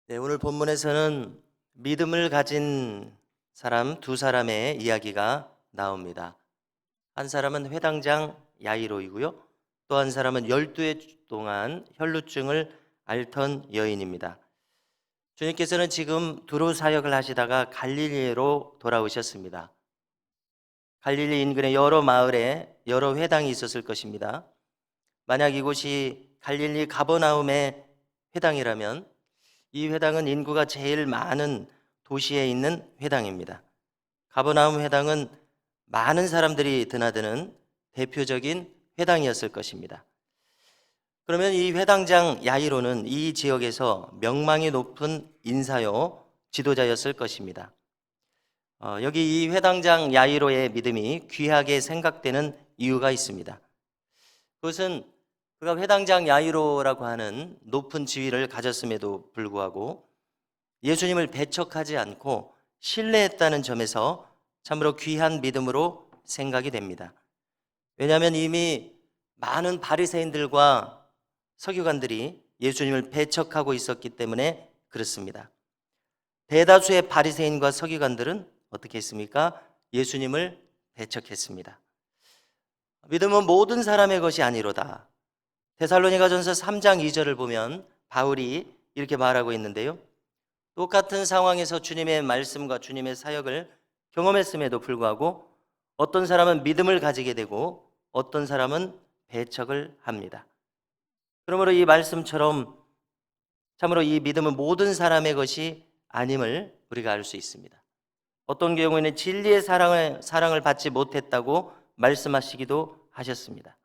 네, 오늘 본문에서는 믿음을 가진 사람 두 사람의 이야기가 나옵니다. 한 사람은 회당장 야이로이고요. 또 한 사람은 12해 동안 혈루증을 앓던 여인입니다. 주님께서는 지금 두루 사역을 하시다가 갈릴리로 돌아오셨습니다. 갈릴리 인근의 여러 마을에 여러 회당이 있었을 것입니다. 만약 이곳이 갈릴리 가버나움의 회당이라면 이 회당은 인구가 제일 많은 도시에 있는 회당입니다. 가버나움 회당은 많은 사람들이 드나드는 대표적인 회당이었을 것입니다. 그러면 이 회당장 야이로는 이 지역에서 명망이 높은 인사요 지도자였을 것입니다. 여기 이 회당장 야이로의 믿음이 귀하게 생각되는 이유가 있습니다. 그것은 그가 회당장 야이로라고 하는 높은 지위를 가졌음에도 불구하고 예수님을 배척하지 않고 신뢰했다는 점에서 참으로 귀한 믿음으로 생각이 됩니다. 왜냐하면 이미 많은 바리새인들과 서기관들이 예수님을 배척하고 있었기 때문에 그렇습니다. 대다수의 바리새인과 서기관들은 어떻게 했습니까? 예수님을 배척했습니다. 믿음은 모든 사람의 것이 아니로다. 데살로니가전서 3장 2절을 보면 바울이 이렇게 말하고 있는데요. 똑같은 상황에서 주님의 말씀과 주님의 사역을 경험했음에도 불구하고 어떤 사람은 믿음을 가지게 되고 어떤 사람은 배척을 합니다. 그러므로 이 말씀처럼 참으로 이 믿음은 모든 사람의 것이 아님을 우리가 알 수 있습니다. 어떤 경우에는 진리의 사랑을 받지 못했다고 말씀하시기도 하셨습니다.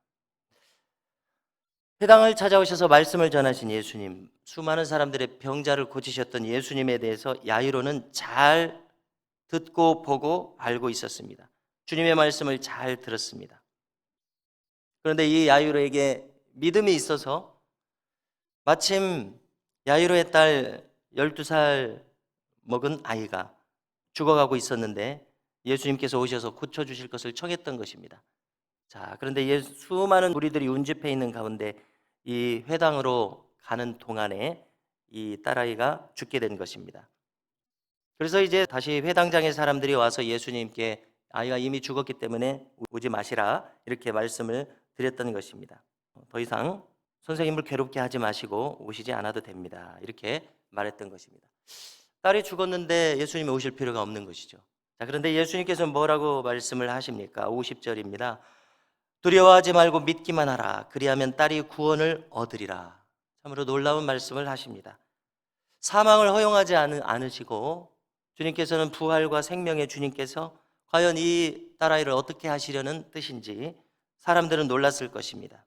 회당을 찾아오셔서 말씀을 전하신 예수님, 수많은 사람들의 병자를 고치셨던 예수님에 대해서 야이로는 잘 듣고 보고 알고 있었습니다. 주님의 말씀을 잘 들었습니다. 그런데 이 야이로에게 믿음이 있어서 마침 야이로의 딸 12살 먹은 아이가 죽어가고 있었는데 예수님께서 오셔서 고쳐주실 것을 청했던 것입니다. 자, 그런데 수많은 무리들이 운집해 있는 가운데 이 회당으로 가는 동안에 이 딸아이가 죽게 된 것입니다. 그래서 이제 다시 회당장의 사람들이 와서 예수님께 아이가 이미 죽었기 때문에 오지 마시라 이렇게 말씀을 드렸던 것입니다. 더 이상 선생님을 괴롭게 하지 마시고 오시지 않아도 됩니다. 이렇게 말했던 것입니다. 딸이 죽었는데 예수님이 오실 필요가 없는 것이죠. 자, 그런데 예수님께서는 뭐라고 말씀을 하십니까? 50절입니다. 두려워하지 말고 믿기만 하라. 그리하면 딸이 구원을 얻으리라. 참으로 놀라운 말씀을 하십니다. 사망을 허용하지 않으시고 주님께서는 부활과 생명의 주님께서 과연 이 딸아이를 어떻게 하시려는 뜻인지 사람들은 놀랐을 것입니다.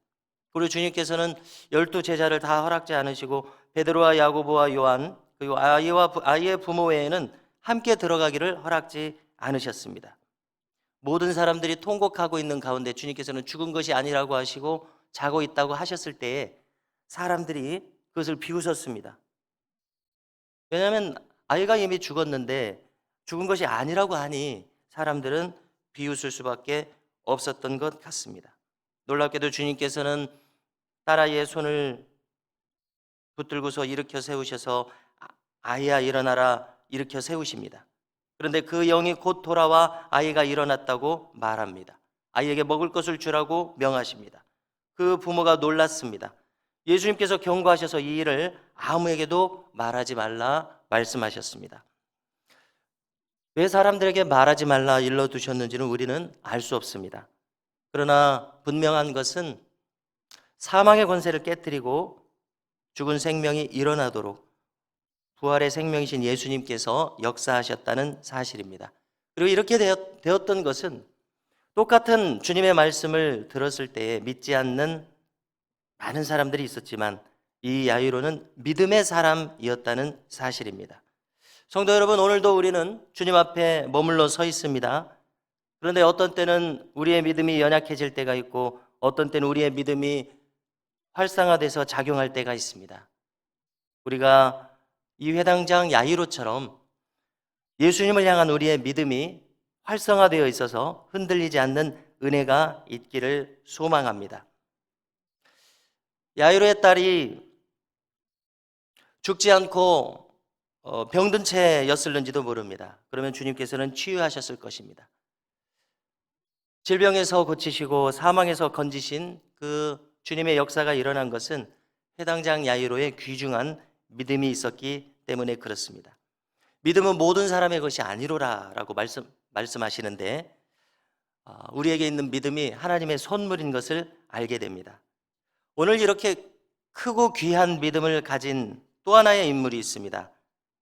그리고 주님께서는 12제자를 다 허락지 않으시고 베드로와 야고보와 요한 그리고 아이의 부모 외에는 함께 들어가기를 허락지 않으셨습니다. 모든 사람들이 통곡하고 있는 가운데 주님께서는 죽은 것이 아니라고 하시고 자고 있다고 하셨을 때에 사람들이 그것을 비웃었습니다. 왜냐하면 아이가 이미 죽었는데 죽은 것이 아니라고 하니 사람들은 비웃을 수밖에 없었던 것 같습니다. 놀랍게도 주님께서는 딸아이의 손을 붙들고서 일으켜 세우셔서 아이야 일어나라 일으켜 세우십니다. 그런데 그 영이 곧 돌아와 아이가 일어났다고 말합니다. 아이에게 먹을 것을 주라고 명하십니다. 그 부모가 놀랐습니다. 예수님께서 경고하셔서 이 일을 아무에게도 말하지 말라 말씀하셨습니다. 왜 사람들에게 말하지 말라 일러두셨는지는 우리는 알 수 없습니다. 그러나 분명한 것은 사망의 권세를 깨뜨리고 죽은 생명이 일어나도록 부활의 생명이신 예수님께서 역사하셨다는 사실입니다. 그리고 이렇게 되었던 것은 똑같은 주님의 말씀을 들었을 때에 믿지 않는 많은 사람들이 있었지만 이 야이로는 믿음의 사람이었다는 사실입니다. 성도 여러분, 오늘도 우리는 주님 앞에 머물러 서 있습니다. 그런데 어떤 때는 우리의 믿음이 연약해질 때가 있고 어떤 때는 우리의 믿음이 활성화돼서 작용할 때가 있습니다. 우리가 이 회당장 야이로처럼 예수님을 향한 우리의 믿음이 활성화되어 있어서 흔들리지 않는 은혜가 있기를 소망합니다. 야이로의 딸이 죽지 않고 병든 채였을는지도 모릅니다. 그러면 주님께서는 치유하셨을 것입니다. 질병에서 고치시고 사망에서 건지신 그 주님의 역사가 일어난 것은 해당장 야이로의 귀중한 믿음이 있었기 때문에 그렇습니다. 믿음은 모든 사람의 것이 아니로라라고 말씀하시는데 우리에게 있는 믿음이 하나님의 선물인 것을 알게 됩니다. 오늘 이렇게 크고 귀한 믿음을 가진 또 하나의 인물이 있습니다.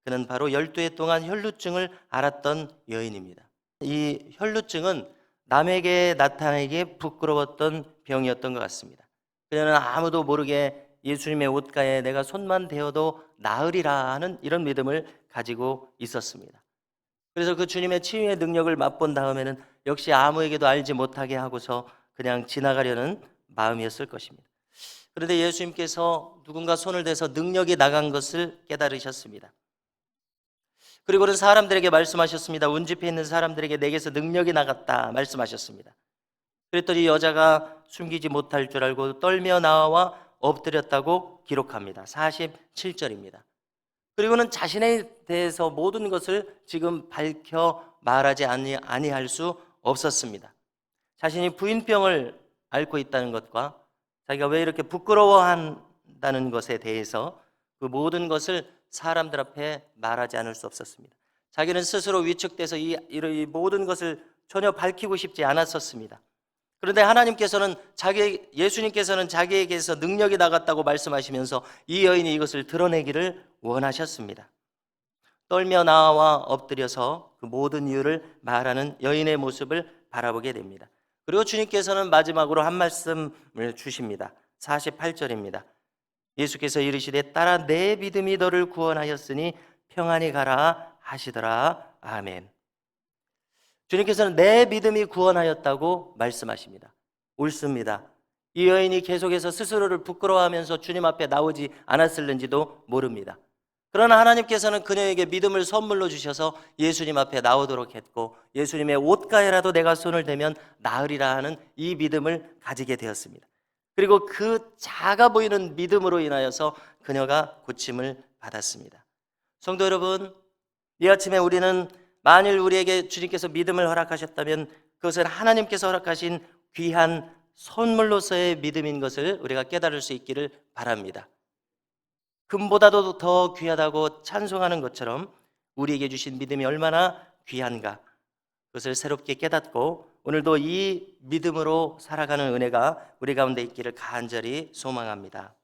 그는 바로 12해 동안 혈루증을 앓았던 여인입니다. 이 혈루증은 남에게 나타내기에 부끄러웠던 병이었던 것 같습니다. 그녀는 아무도 모르게 예수님의 옷가에 내가 손만 대어도 나으리라 하는 이런 믿음을 가지고 있었습니다. 그래서 그 주님의 치유의 능력을 맛본 다음에는 역시 아무에게도 알지 못하게 하고서 그냥 지나가려는 마음이었을 것입니다. 그런데 예수님께서 누군가 손을 대서 능력이 나간 것을 깨달으셨습니다. 그리고는 사람들에게 말씀하셨습니다. 운집해 있는 사람들에게 내게서 능력이 나갔다 말씀하셨습니다. 그랬더니 여자가 숨기지 못할 줄 알고 떨며 나와 엎드렸다고 기록합니다. 47절입니다. 그리고는 자신에 대해서 모든 것을 지금 밝혀 말하지 아니할 수 없었습니다. 자신이 부인병을 앓고 있다는 것과 자기가 왜 이렇게 부끄러워한다는 것에 대해서 그 모든 것을 사람들 앞에 말하지 않을 수 없었습니다. 자기는 스스로 위축돼서 이 모든 것을 전혀 밝히고 싶지 않았었습니다. 그런데 하나님께서는 예수님께서는 자기에게서 능력이 나갔다고 말씀하시면서 이 여인이 이것을 드러내기를 원하셨습니다. 떨며 나와 엎드려서 그 모든 이유를 말하는 여인의 모습을 바라보게 됩니다. 그리고 주님께서는 마지막으로 한 말씀을 주십니다. 48절입니다. 예수께서 이르시되 딸아 내 믿음이 너를 구원하였으니 평안히 가라 하시더라. 아멘. 주님께서는 내 믿음이 구원하였다고 말씀하십니다. 옳습니다. 이 여인이 계속해서 스스로를 부끄러워하면서 주님 앞에 나오지 않았을는지도 모릅니다. 그러나 하나님께서는 그녀에게 믿음을 선물로 주셔서 예수님 앞에 나오도록 했고 예수님의 옷가에라도 내가 손을 대면 나으리라 하는 이 믿음을 가지게 되었습니다. 그리고 그 작아 보이는 믿음으로 인하여서 그녀가 고침을 받았습니다. 성도 여러분, 이 아침에 우리는 만일 우리에게 주님께서 믿음을 허락하셨다면 그것은 하나님께서 허락하신 귀한 선물로서의 믿음인 것을 우리가 깨달을 수 있기를 바랍니다. 금보다도 더 귀하다고 찬송하는 것처럼 우리에게 주신 믿음이 얼마나 귀한가, 그것을 새롭게 깨닫고 오늘도 이 믿음으로 살아가는 은혜가 우리 가운데 있기를 간절히 소망합니다.